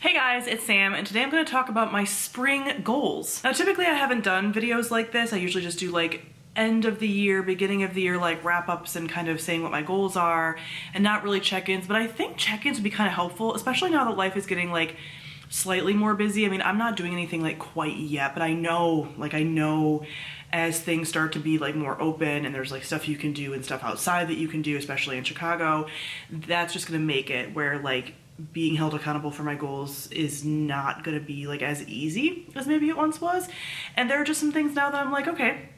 Hey guys, it's Sam, and today I'm going to talk about my spring goals. Now typically I haven't done videos like this. I usually just do like end of the year, beginning of the year, like wrap-ups and kind of saying what my goals are and not really check-ins, but I think check-ins would be kind of helpful, especially now that life is getting like slightly more busy. I mean, I'm not doing anything like quite yet, but I know as things start to be like more open and there's like stuff you can do and stuff outside that you can do, especially in Chicago, that's just gonna make it where like being held accountable for my goals is not gonna be like as easy as maybe it once was. And there are just some things now that I'm like, okay,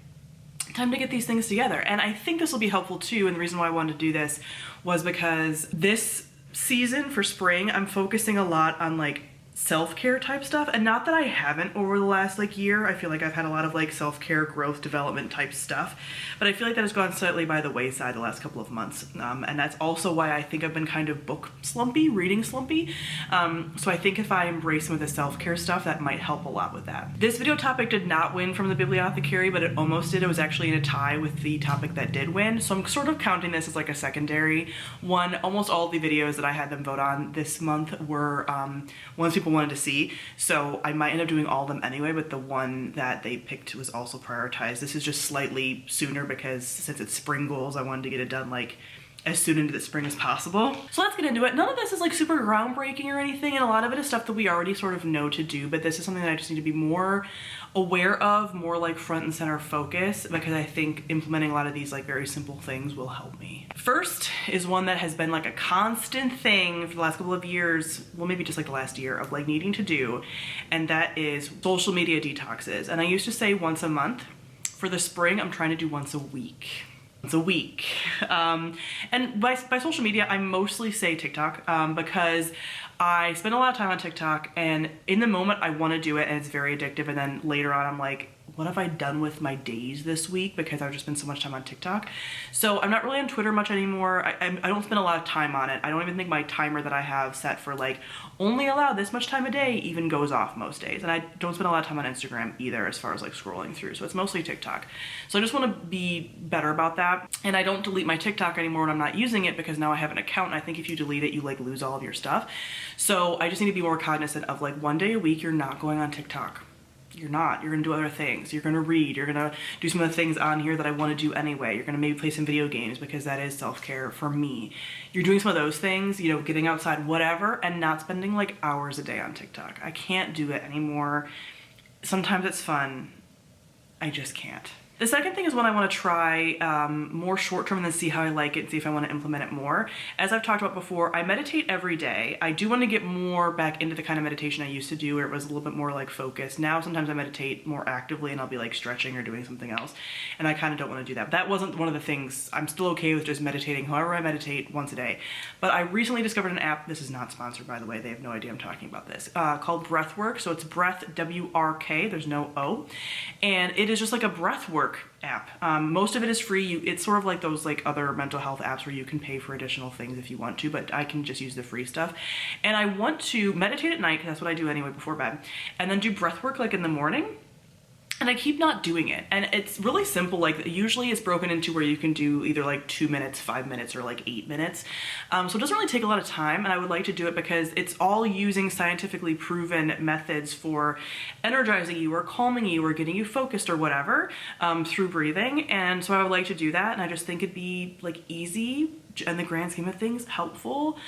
time to get these things together. And I think this will be helpful too. And the reason why I wanted to do this was because this season for spring, I'm focusing a lot on like self-care type stuff, and not that I haven't over the last like year. I feel like I've had a lot of like self-care, growth development type stuff, but I feel like that has gone slightly by the wayside the last couple of months, and that's also why I think I've been kind of book slumpy, reading slumpy. So I think if I embrace some of the self-care stuff, that might help a lot with that. This video topic did not win from the Bibliothecary, but it almost did. It was actually in a tie with the topic that did win, so I'm sort of counting this as like a secondary one. Almost all the videos that I had them vote on this month were ones people wanted to see, so I might end up doing all of them anyway, but the one that they picked was also prioritized. This is just slightly sooner because since it's spring goals, I wanted to get it done like as soon into the spring as possible. So let's get into it. None of this is like super groundbreaking or anything, and a lot of it is stuff that we already sort of know to do, but this is something that I just need to be more aware of, more like front and center focus, because I think implementing a lot of these like very simple things will help me. First is one that has been like a constant thing for the last couple of years, well maybe just like the last year, of like needing to do, and that is social media detoxes. And I used to say once a month. For the spring, I'm trying to do once a week. Once a week. And by social media, I mostly say TikTok, because I spend a lot of time on TikTok, and in the moment I want to do it and it's very addictive, and then later on I'm like, what have I done with my days this week, because I've just spent so much time on TikTok. So I'm not really on Twitter much anymore. I don't spend a lot of time on it. I don't even think my timer that I have set for like only allow this much time a day even goes off most days. And I don't spend a lot of time on Instagram either as far as like scrolling through. So it's mostly TikTok. So I just want to be better about that. And I don't delete my TikTok anymore when I'm not using it, because now I have an account, and I think if you delete it, you like lose all of your stuff. So I just need to be more cognizant of like one day a week, you're not going on TikTok. You're gonna do other things. You're gonna read, you're gonna do some of the things on here that I wanna do anyway. You're gonna maybe play some video games, because that is self-care for me. You're doing some of those things, you know, getting outside, whatever, and not spending like hours a day on TikTok. I can't do it anymore. Sometimes it's fun, I just can't. The second thing is one I want to try more short-term and then see how I like it and see if I want to implement it more. As I've talked about before, I meditate every day. I do want to get more back into the kind of meditation I used to do, where it was a little bit more like focused. Now sometimes I meditate more actively and I'll be like stretching or doing something else, and I kind of don't want to do that. But that wasn't one of the things. I'm still okay with just meditating however I meditate once a day. But I recently discovered an app, this is not sponsored by the way, they have no idea I'm talking about this, called Breathwork. So it's breath, W-R-K, there's no O, and it is just like a breathwork app. Most of it is free. It's sort of like those like other mental health apps where you can pay for additional things if you want to, but I can just use the free stuff. And I want to meditate at night, because that's what I do anyway before bed, and then do breath work like in the morning. And I keep not doing it. And it's really simple. Like usually it's broken into where you can do either like 2 minutes, 5 minutes, or like 8 minutes. So it doesn't really take a lot of time, and I would like to do it because it's all using scientifically proven methods for energizing you or calming you or getting you focused or whatever through breathing. And so I would like to do that. And I just think it'd be like easy, in the grand scheme of things, helpful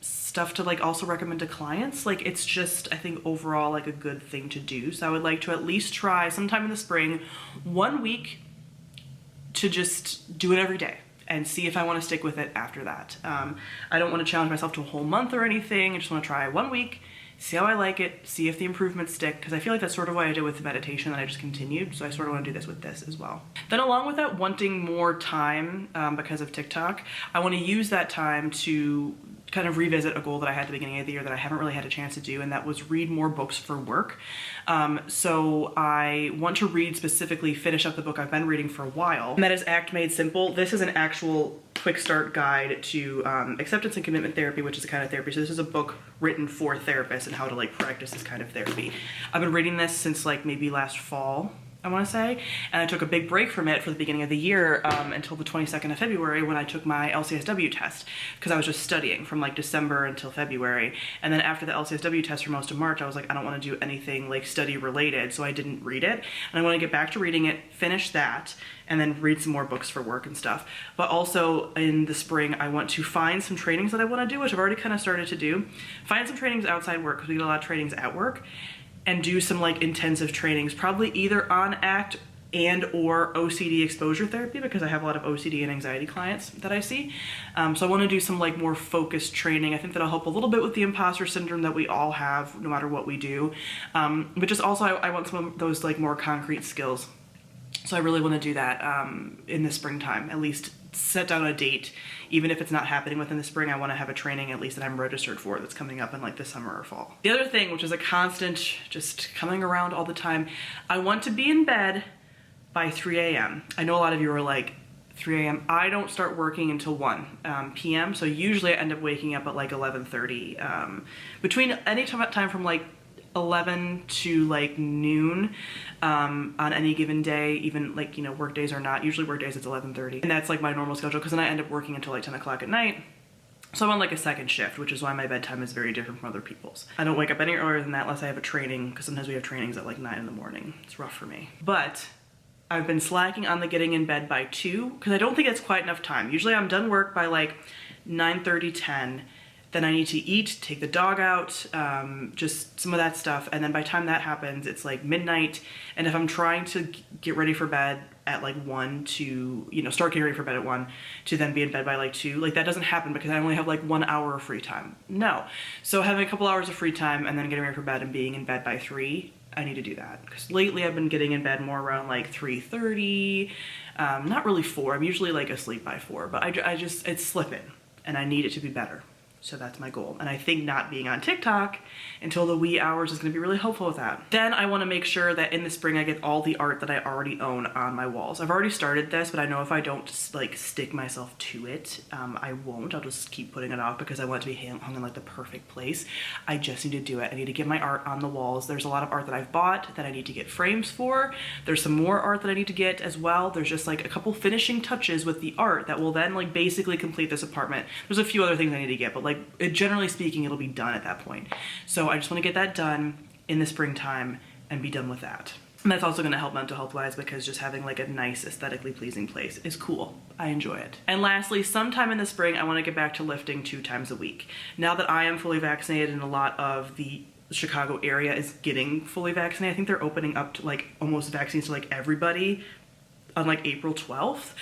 stuff to like also recommend to clients. Like it's just, I think overall like a good thing to do. So I would like to at least try sometime in the spring, 1 week, to just do it every day and see if I want to stick with it after that. I don't want to challenge myself to a whole month or anything. I just want to try 1 week, see how I like it, see if the improvements stick, because I feel like that's sort of what I did with the meditation that I just continued, so I sort of want to do this with this as well. Then along with that, wanting more time because of TikTok, I want to use that time to kind of revisit a goal that I had at the beginning of the year that I haven't really had a chance to do, and that was read more books for work. So I want to read, specifically finish up the book I've been reading for a while, and that is Act Made Simple. This is an actual quick start guide to acceptance and commitment therapy, which is a kind of therapy. So this is a book written for therapists and how to like practice this kind of therapy. I've been reading this since like maybe last fall. I want to say, and I took a big break from it for the beginning of the year until the 22nd of February when I took my LCSW test, because I was just studying from like December until February. And then after the LCSW test for most of March, I was like, I don't want to do anything like study related, so I didn't read it. And I want to get back to reading it, finish that, and then read some more books for work and stuff. But also in the spring, I want to find some trainings that I want to do, which I've already kind of started to do. Find some trainings outside work, because we get a lot of trainings at work, and do some like intensive trainings, probably either on ACT and or OCD exposure therapy, because I have a lot of OCD and anxiety clients that I see. So I want to do some like more focused training. I think that'll help a little bit with the imposter syndrome that we all have no matter what we do. But just also I want some of those like more concrete skills. So I really want to do that in the springtime, at least set down a date. Even if it's not happening within the spring, I want to have a training at least that I'm registered for that's coming up in like the summer or fall. The other thing, which is a constant, just coming around all the time, I want to be in bed by 3 a.m. I know a lot of you are like, 3 a.m. I don't start working until 1 p.m. So usually I end up waking up at like 11:30. Between any time from like 11 to like noon on any given day, even like, you know, work days or not. Usually work days it's 11:30, and that's like my normal schedule, because then I end up working until like 10 o'clock at night. So I'm on like a second shift, which is why my bedtime is very different from other people's. I don't wake up any earlier than that unless I have a training, because sometimes we have trainings at like 9 in the morning. It's rough for me. But I've been slacking on the getting in bed by 2, because I don't think it's quite enough time. Usually I'm done work by like 9:30, 10. Then I need to eat, take the dog out, just some of that stuff. And then by the time that happens, it's like midnight. And if I'm trying to get ready for bed at like 1 to, you know, start getting ready for bed at 1 to then be in bed by like 2, like that doesn't happen because I only have like 1 hour of free time. No. So having a couple hours of free time and then getting ready for bed and being in bed by 3, I need to do that. Because lately I've been getting in bed more around like 3:30, not really 4. I'm usually like asleep by 4, but I just, it's slipping and I need it to be better. So that's my goal. And I think not being on TikTok until the wee hours is gonna be really helpful with that. Then I wanna make sure that in the spring I get all the art that I already own on my walls. I've already started this, but I know if I don't like stick myself to it, I won't. I'll just keep putting it off because I want it to be hung in like the perfect place. I just need to do it. I need to get my art on the walls. There's a lot of art that I've bought that I need to get frames for. There's some more art that I need to get as well. There's just like a couple finishing touches with the art that will then like basically complete this apartment. There's a few other things I need to get, but like generally speaking, it'll be done at that point. So I just want to get that done in the springtime and be done with that. And that's also going to help mental health wise, because just having like a nice aesthetically pleasing place is cool. I enjoy it. And lastly, sometime in the spring, I want to get back to lifting 2 times a week. Now that I am fully vaccinated and a lot of the Chicago area is getting fully vaccinated, I think they're opening up to like almost vaccines to like everybody on like April 12th.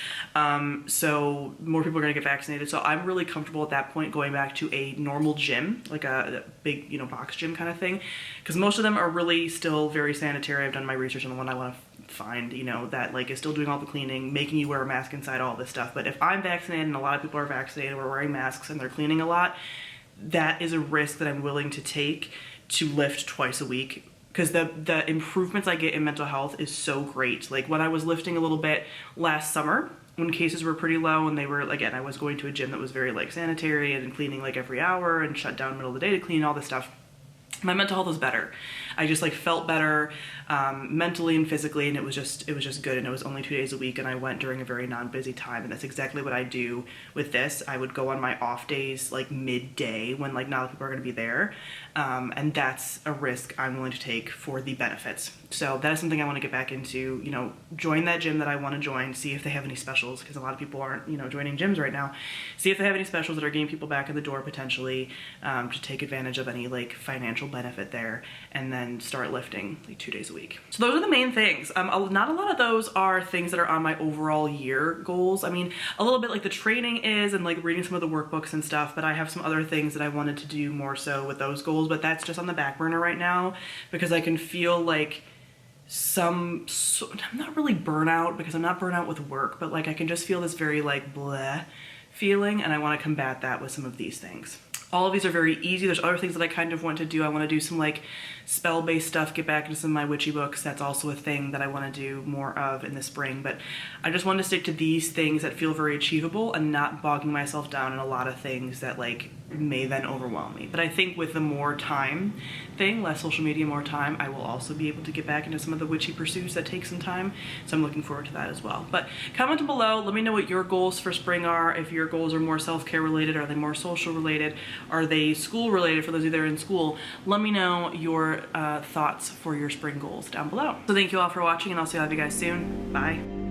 So more people are gonna get vaccinated. So I'm really comfortable at that point going back to a normal gym, like a big, you know, box gym kind of thing. Because most of them are really still very sanitary. I've done my research on the one I wanna find, you know, that like is still doing all the cleaning, making you wear a mask inside, all this stuff. But if I'm vaccinated and a lot of people are vaccinated, we're wearing masks and they're cleaning a lot, that is a risk that I'm willing to take to lift twice a week. Because the improvements I get in mental health is so great. Like when I was lifting a little bit last summer, when cases were pretty low and they were, again, I was going to a gym that was very like sanitary and cleaning like every hour and shut down middle of the day to clean all this stuff. My mental health was better. I just like felt better mentally and physically, and it was just good. And it was only 2 days a week, and I went during a very non-busy time, and that's exactly what I do with this. I would go on my off days like midday when like not a lot of people are going to be there, and that's a risk I'm willing to take for the benefits. So that is something I want to get back into. You know, join that gym that I want to join. See if they have any specials, because a lot of people aren't, you know, joining gyms right now. See if they have any specials that are getting people back in the door potentially, to take advantage of any like financial benefit there, and then start lifting like 2 days a week. So those are the main things. Not a lot of those are things that are on my overall year goals. I mean, a little bit like the training is, and like reading some of the workbooks and stuff, but I have some other things that I wanted to do more so with those goals, but that's just on the back burner right now because I can feel like I'm not really burnout, because I'm not burnout with work, but like I can just feel this very like bleh feeling, and I want to combat that with some of these things. All of these are very easy. There's other things that I kind of want to do. I want to do some like spell-based stuff, get back into some of my witchy books. That's also a thing that I want to do more of in the spring, but I just want to stick to these things that feel very achievable and not bogging myself down in a lot of things that like may then overwhelm me. But I think with the more time thing, less social media, more time, I will also be able to get back into some of the witchy pursuits that take some time. So I'm looking forward to that as well. But comment below, let me know what your goals for spring are. If your goals are more self-care related, are they more social related? Are they school related for those of you that are in school? Let me know your thoughts for your spring goals down below. So thank you all for watching, and I'll see all of you guys soon. Bye.